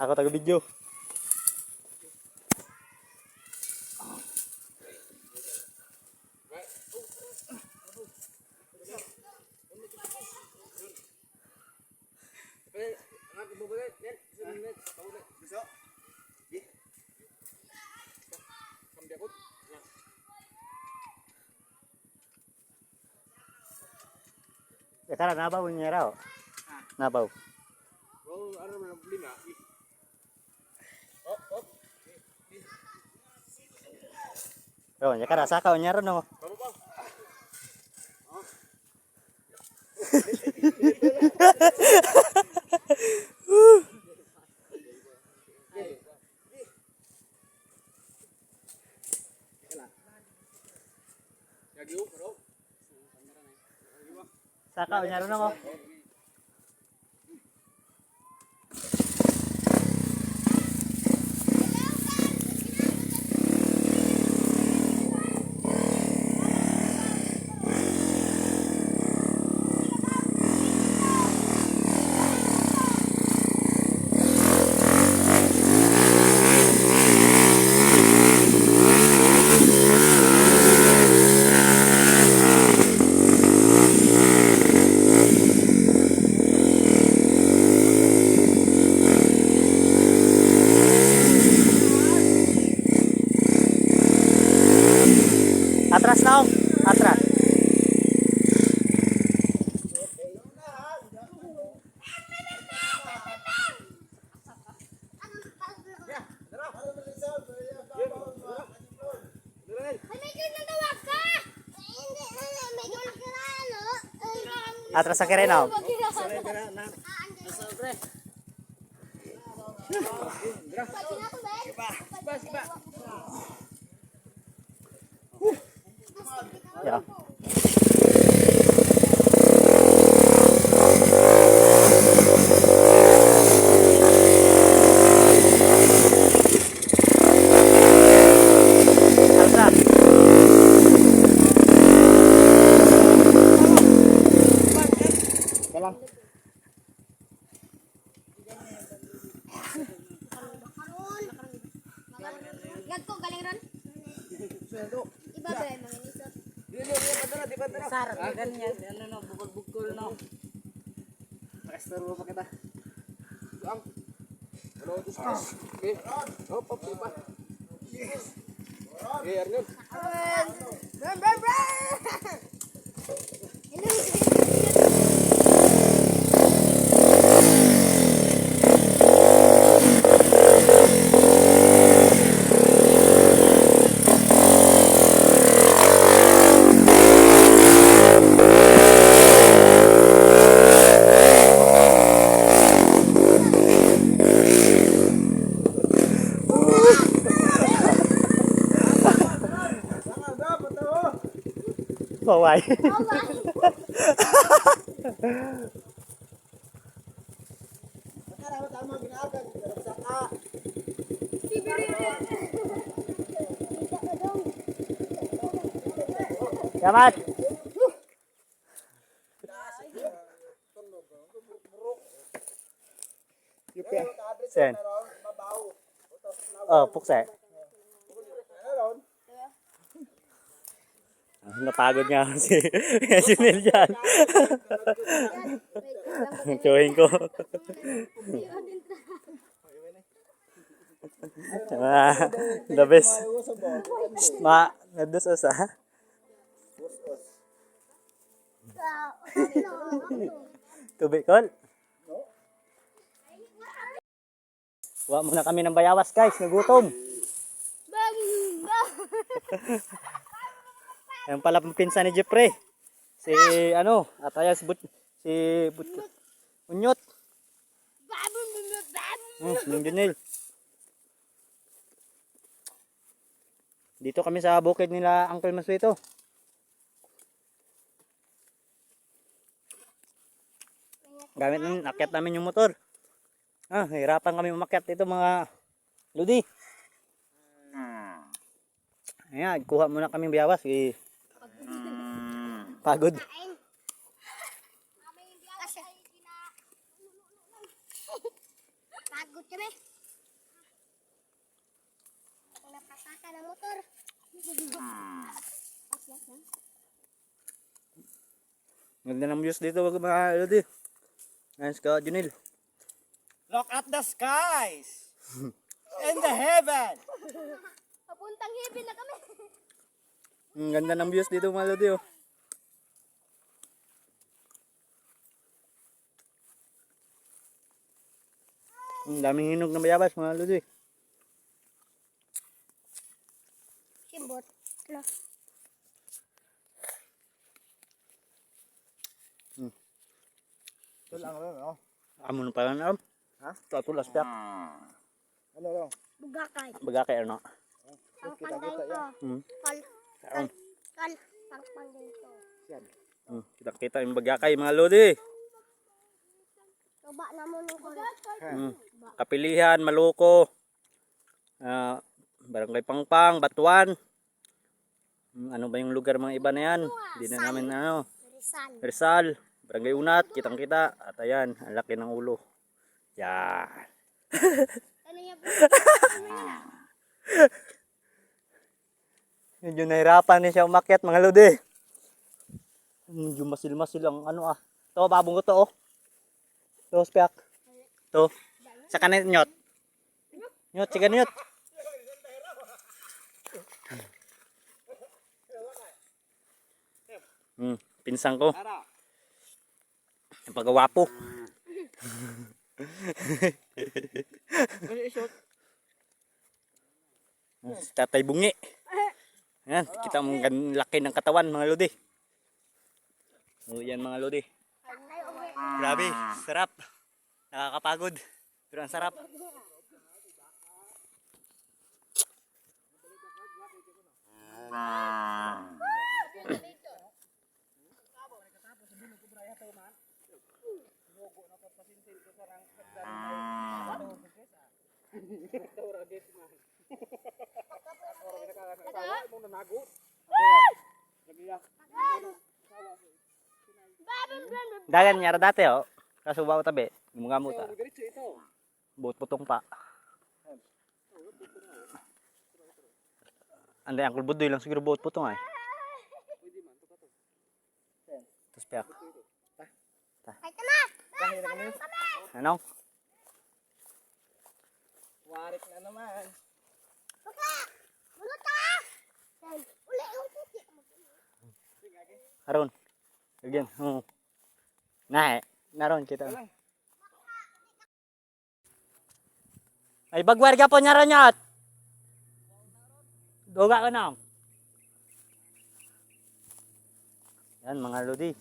Ako taga video. Tara, nabaw niya raw. Nabaw. Oh, ano naman ang problema? Oh, ya kara saka niya ron no. Saka niya ron no. Atras na, atras. Atras sa kirena. Ya. Gagko galing ron. Iba ba yung mga nisot? Sar, ganyan. Ano no, bukol-bukol no. Pakastaro pa kita. Ang. Ano ito sa? Okay. Oh, pa. Yes. Okay, Arnold. Baway. Yamat. Sen. Oh, puksa. Napagod nga si Nel dyan. Chewing ko. The best. Nadusos ha? Tubig kol. Kuha muna kami ng bayawas guys, nagutom. Yan pala ang pinsan ni Jeffrey. Si ano, ataya si Unyot. Yung Junel. Dito kami sa bukid nila Uncle Masuito. Akyat namin yung motor. Hirapan kami umakyat dito mga Ludi. Ayan, kuha muna kami biyawas. Pagod. Pagod kami. Napasaka ng motor. Ganda ng views dito mga lodi. Nice ka, Junil. Look at the skies! In the heaven! Papuntang heaven na kami. Ang ganda ng views dito mga lodi oh. Ang daming hinog na bayabas mga lodi. Simbot. Ano? Ito lang no? Amo na pala na. Ha? Tulas piak. Ano lang? Bugakay. Bagakay ano. Ang panday ko. Hmm. Kal. Pang panday ko. Yan. Kita yung bagakay mga lodi. Tuba na mo nung kulo. Kapilihan, Maluko. Barangay Pangpang, Batuan. Ano ba yung lugar mga iba na yan? Hindi na namin ano. Rizal. Rizal, Barangay Unat, kitang-kita. At ayan, ang laki ng ulo. Yan. Ano yan? Medyo nahirapan din siya umakyat mga lodi. Medyo masil-masil ang ano ah. Ito, babong ko to oh. Ito, spiak. Ito. Sa kanin nyot. Nyot, sige nyot. Pinsang ko. Ang paggawapo. Si Tatay Bungi. Ayan, kita mo ang laki ng katawan mga lodi. So yan mga lodi. Grabe, sarap. Nakakapagod. Pero ang sarap. Dagan niya dati oh. Kaso bawa tabi. Gumagamot ah. Buot putong pa. Anday ang kulbudoy lang siguro buot putong ay. Tapos piyak. Ay, tama! Ano? Warik na naman. Baka! Mulot ka! Uli, uli. Aron. Again. Nah, naron kita. Ay bagwarga po nya ronyot. Doga ka na. Yan mga lodi.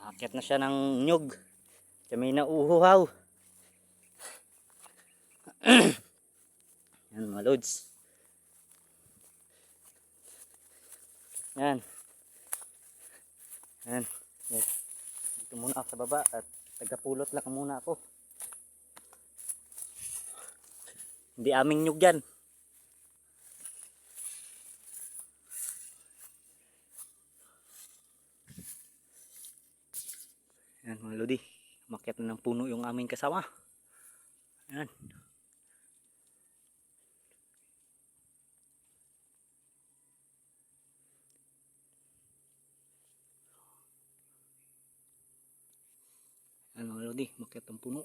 Aakyat na siya ng nyug. Kami na uhuhaw. Yan mga lods. Yan. Yan. Yes. Dito muna ako sa baba at tagapulot lang muna ako. Hindi aming nyug yan. Yan mga lodi. Umakyat na ng puno yung aming kasama. Yan. Yan mga lodi. Umakyat ng puno.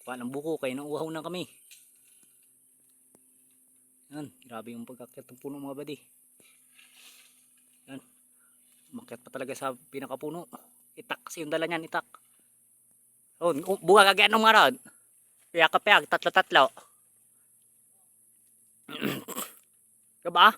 Kuha ng buko kaya nauuhaw na kami. Yan. Grabe yung pagkakyat ng puno mga badi. Yan. Umakyat pa talaga sa pinakapuno. Itak kasi yung dala niyan, itak. Oh, buka kagyan ng mga rod. Piyak-piyak, tatlo-tatlo. Diba?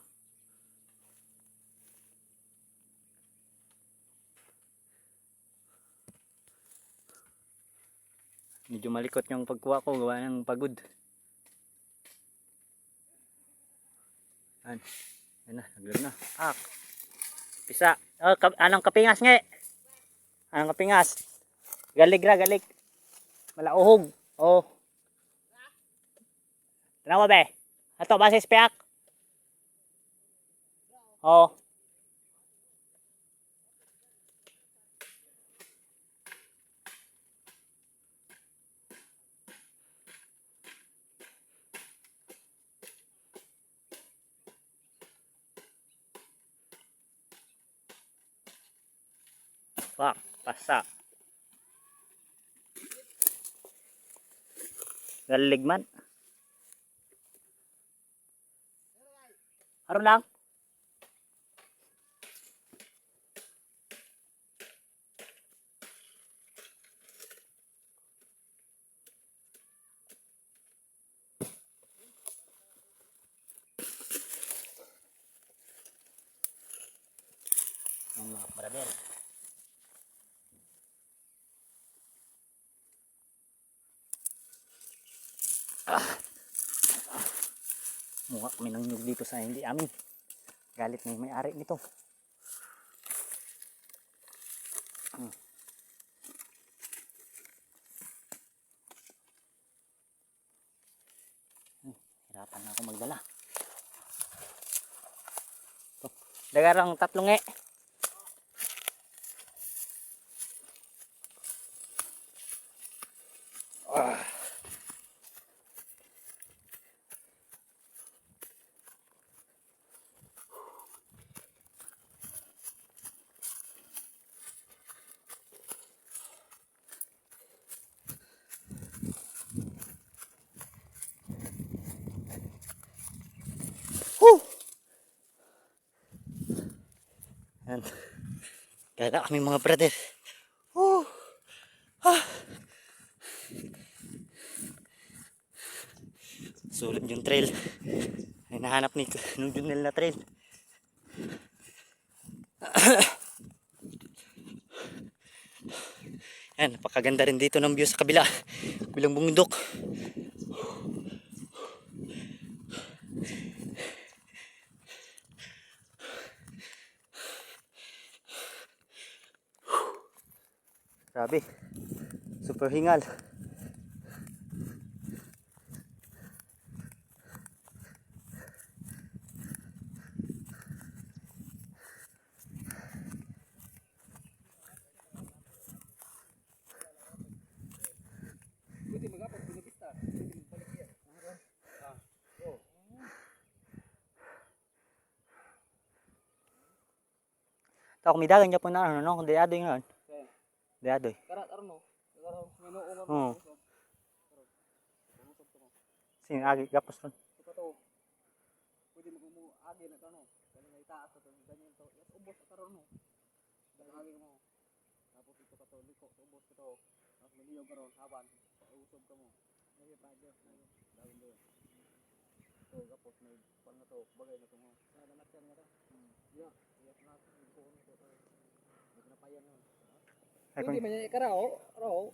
Medyo malikot yung pagkuha ko, gawa ng pagod. Yan. Yan na, naglag na. Pisa. Oh, anong kapingas nga eh? Anong kapingas? Galig ra, galig. Malauhog. Oh. Tanawa be? Ato, basis piyak. Oh. Pak, pasa. Galig man. Aron lang. Mga brother. Mukha kami ng nyug dito sa hindi amin. Galit na yung may-ari nito. Hirapan na ako magdala. Dagarang tatlong Yan. Kaya kami mga brother. Sulit yung trail. Ay nahanap ni Junel na trail. Yan, napakaganda rin dito ng view sa kabila. Bilang bundok. Grabe. Super hingal. Tako midagan niya po na ano, no? Deadoy nga. Deadoy. Karat arno. Karat minuungan Oo. mo. Sing agi gapos ron. Ito to. Pwede mo agi na kano. Kani nga itaas to ganyan to. Yes, ubos ka ron no. Dali agi mo. Tapos ito ka to liko, ubos ka to. Tapos miliyo ka ron haban. Usob ka mo. Ay padyo. Dawin do. To gapos may pang na to bagay na to mo. Sa damat yan nga to. Ya, ya na ko no to. Nagnapayan na. Pwede man yung karaw,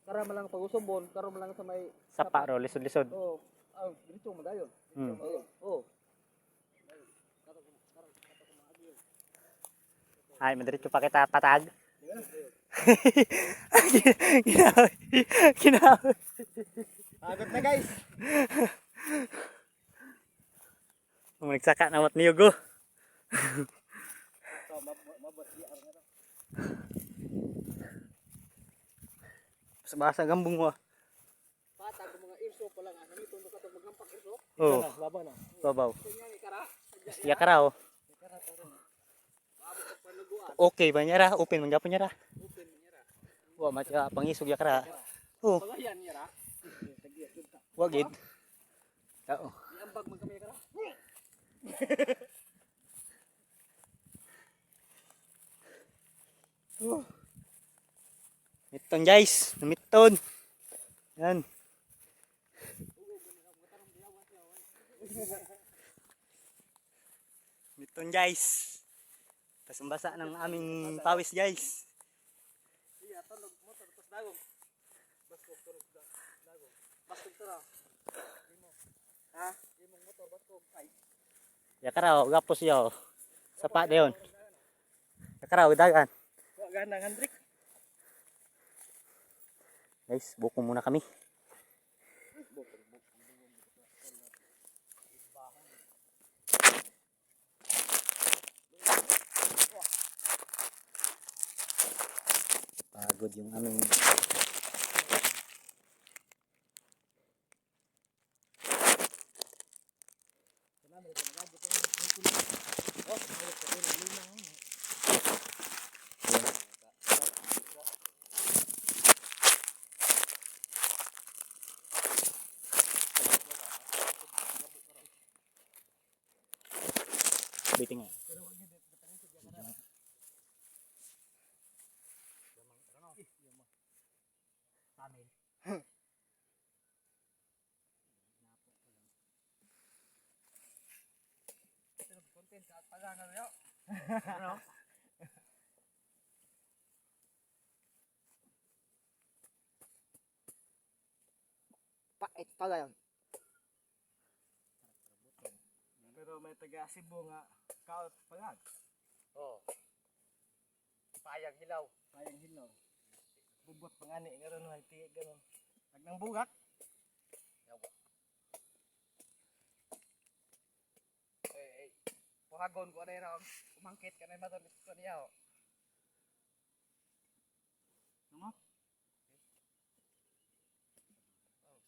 kara man lang pag-usubon, karo man lang sa may Sapa ro, lisod-lisod. Oo. Diretso mo dayon. Oo. Ay, madiretso pa kita patag. Ginawi. Ginawi. Agad na guys. Nagsaka na mat niyog. So, mabati ang ano. Basa gambung mo. Pata ko mga irso pa lang ano nito ka to magampak irso. Oo. Laban na. Babaw. Kanya ni kara. Ya karaw. Kara karon. Bago ka panuguan. Okay ba niya ra? Open man gyapon niya ra. Open niya ra. Wa matya pangisog ya kara. Oo. Pagayan niya ra. Tagiya kita. Wa gid. Oo. Iambag man kami kara. Miton guys, miton. Yan. Miton guys. Tas basa ng aming pawis guys. Iya tulog motor tapos dagong. Baskog tulog dagong. Baskog tara. Imo. Ha? Imong motor baskog ay. Ya karaw gapos yo. Sapa dayon. Ya karaw dagan. Wa ganang Hendrik. Guys, buko muna kami. Pagod yung aming Biting nga. Pero wag gid datangan sa diya kana. Tamil. Pero content sa pagana yo. Ano? Pait pala yan. Pero may taga Cebu nga kaut pagag. Oh. Payang hilaw. Payang hilaw. Bubot pangani ngaron hay ti ganon. Tagnang bugat. Eh, puhagon ko na yun. Umangkit ka na yung matulis ko niya. Ano?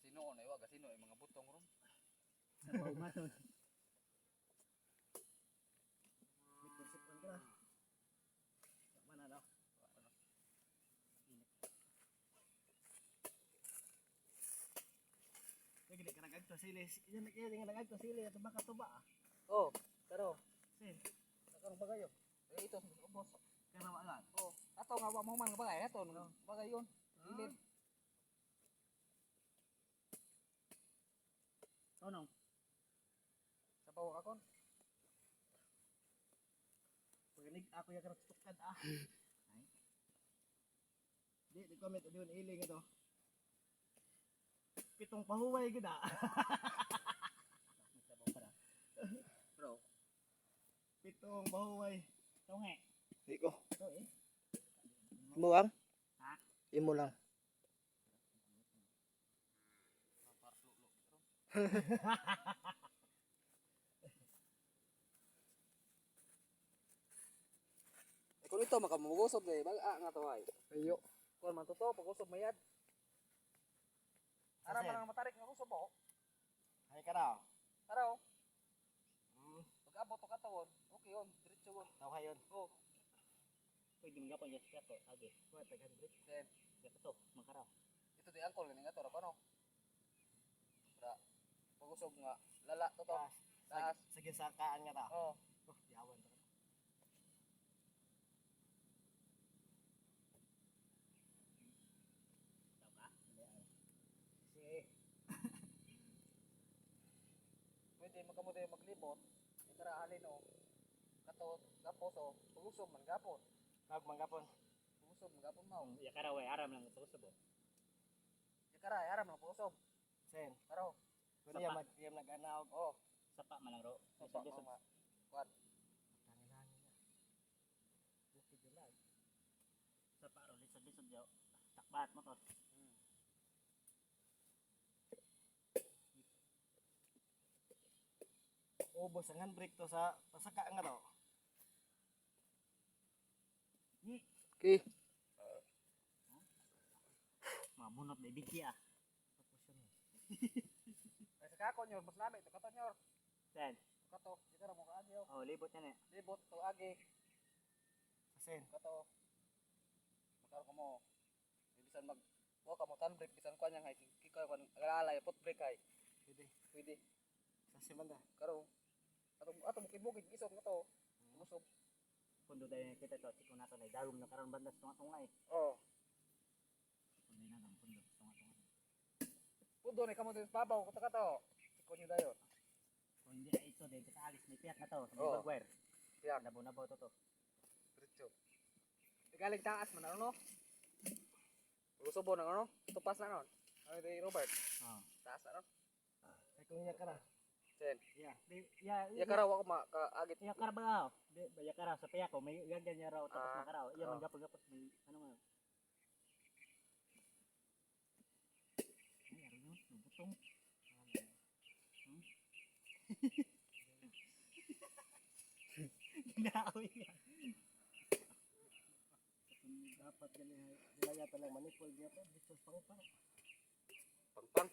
Sino na iwag? Sino yung mga butong ron? Paumaton. Sipon ka. Mana daw? Gili ka nagagto sili. Yan nagagto sili ato baka tuba. Oh, pero. Sin. Nakarong bagayo. Eh, ito, ubos. Kana wala. Oh, ato nga wa mo man nga bagay. Ato, bagay yun. Ilid. Tonong. Sa bawang akon. Pagalig ako ya karon tukad ah. Ay. Di comment adun iling ito. Pitong pahuway gid ah. Bro, Pitong pahuway. tunge. Iko. Ito eh. Imo lang? Ha? Imo lang. Kung ito makamugusog eh, baga nga to ay. Ayo. Kung man totoo, pag-usog mayad. Ara Kasi- man ang matarik nga usog ko. Ay ka raw. Ara oh. Pag-abot to katawan, okay yun, diretso yun. Taw hayon. Oh, Pwede mga pang yasya to, agi. Wa taghan break. then Yata to, makaraw. ito di angkol nga to ra kono. Para pag-usog nga lala to to. Taas. Sa gisakaan nga ta. Oh, Oh, yawan ta. Taw ka? Si pwede makamuday maglibot. Itara halin oh. Kato gapos oh, pag-usog man gapon. tag manggapon. Pag-usog man gapon mao. Yakaraw ay aram lang ito sa bo. Ikara aram lang pag-usog. Sen. Pero Kuno ya mag nag-anaw. oh, Sapa man lang ro. sapa Lisod-lisod. mga kuan. Tangilan niya. Lupit yun lang. Sapa ro, lisod-lisod yaw. Takbat mo to. Ubos ang handbrake to sa pasaka nga to. Okay. Mabunot na ibigki ah. Ay sa kako nyor, mas lami to kato nyor. Sen. Kato, ikara mo kaagi oh. Oh, libot yan eh. Libot to agi. Sen. Kato. Makaro ko mo. Bisan mag wa ka mo tan break bisan kuan yang hay kikaw kan alalay pot break hay. Pwede. Pwede. Sa simanda. Karo. Ato mo kibugid isog na to. Usog. Kundo dahil kita to, siko na to na darum na karon bandas tunga-tunga eh. Oh. Kundo na lang, kundo. Tunga-tunga. Pudo ni kamo din babaw ko kato. Siko nyo dayon. Kung hindi na ito, dahil kita agis may piyak na to. Sa may Oo. bagwire. Piyak. Nabaw-nabaw to to. Diretso. Galing taas man ano? Usubo na ano? Tupas na non. Ano di Robert? Oh. Taas na non. Ay kung iya ka na. Sen. Yeah. Ya karaw ako ma kaagit. Ya karabaw. Di ba ya karaw sa piyak ko may gagyan niya raw tapos Ah, makaraw. Iya oh. man gapos may ano nga. Ay, ano yun? Nabutong. Ginaawi yan. Dapat nilaya talang manipol niya to. Dito pang pang. Pangpang.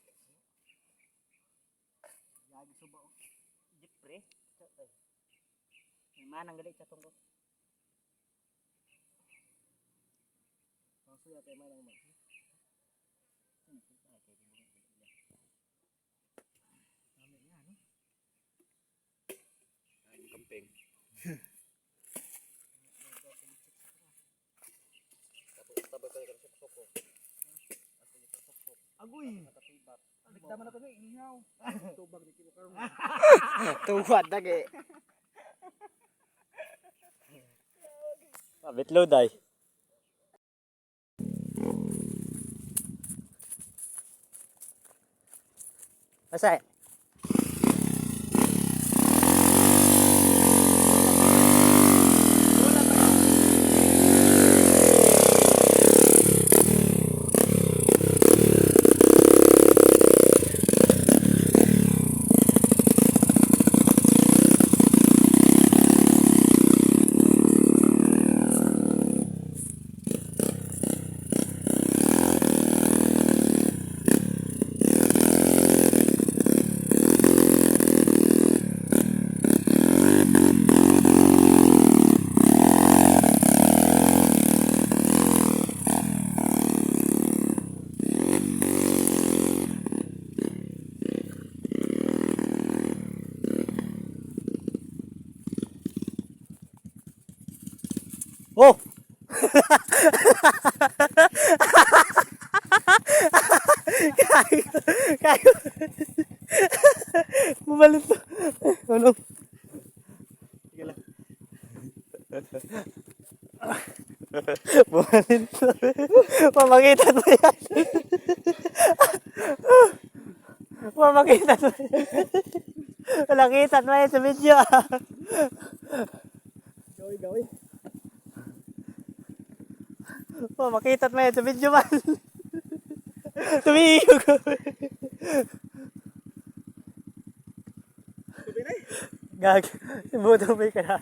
Lagi suba oh. Jepre. May manang gali sa tungko. Masuya kay manang mo. Ay, kay bunga. Dami nga no. Ay, kamping. Tapos tayo kan suksok ko. Agoy. Nagdaman na to ni inyaw. Tubag ni kimo karon. Tuwad lagi. Bitlod ay. Asa? Oh! Kayo. Mabalot to. Ano? Sige lang. Bumalin to. Mamagitan mo yan. Mamagitan mo yan. Malakitan mo yan sa video. Gawin. Mamakitan mo yan sa video man. Tumiyog. Gag. Butubay ka na.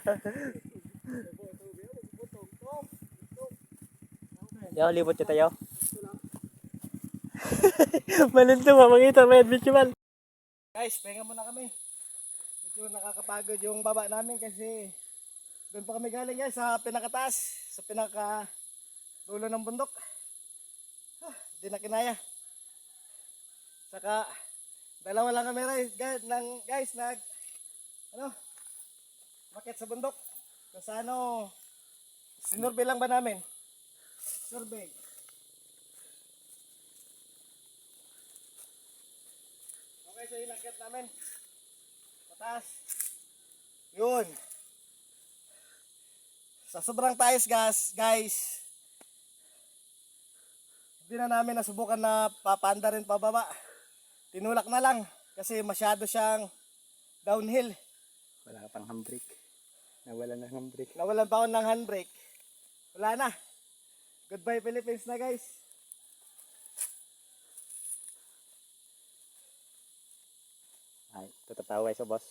Yaw, libot siya tayo. Malinto, mamakitan mo yan video man. Guys, pahinga muna kami. Medyo nakakapagod yung baba namin kasi doon pa kami galing guys sa pinakataas, sa pinaka dulo ng bundok. Hindi na kinaya. Saka dalawa lang kami guys nag makit sa bundok. Kung sa sinurvey lang ba namin? Survey. Okay, so inakit namin. Mataas. Yun. Sa sobrang taas guys, hindi na namin nasubukan na papanda rin pababa. Tinulak na lang kasi masyado siyang downhill. Wala pang handbrake. Nawalan na ng handbrake. Nawalan pa ako ng handbrake. Wala na. Goodbye Philippines na guys. Ay, tutatawa sa boss.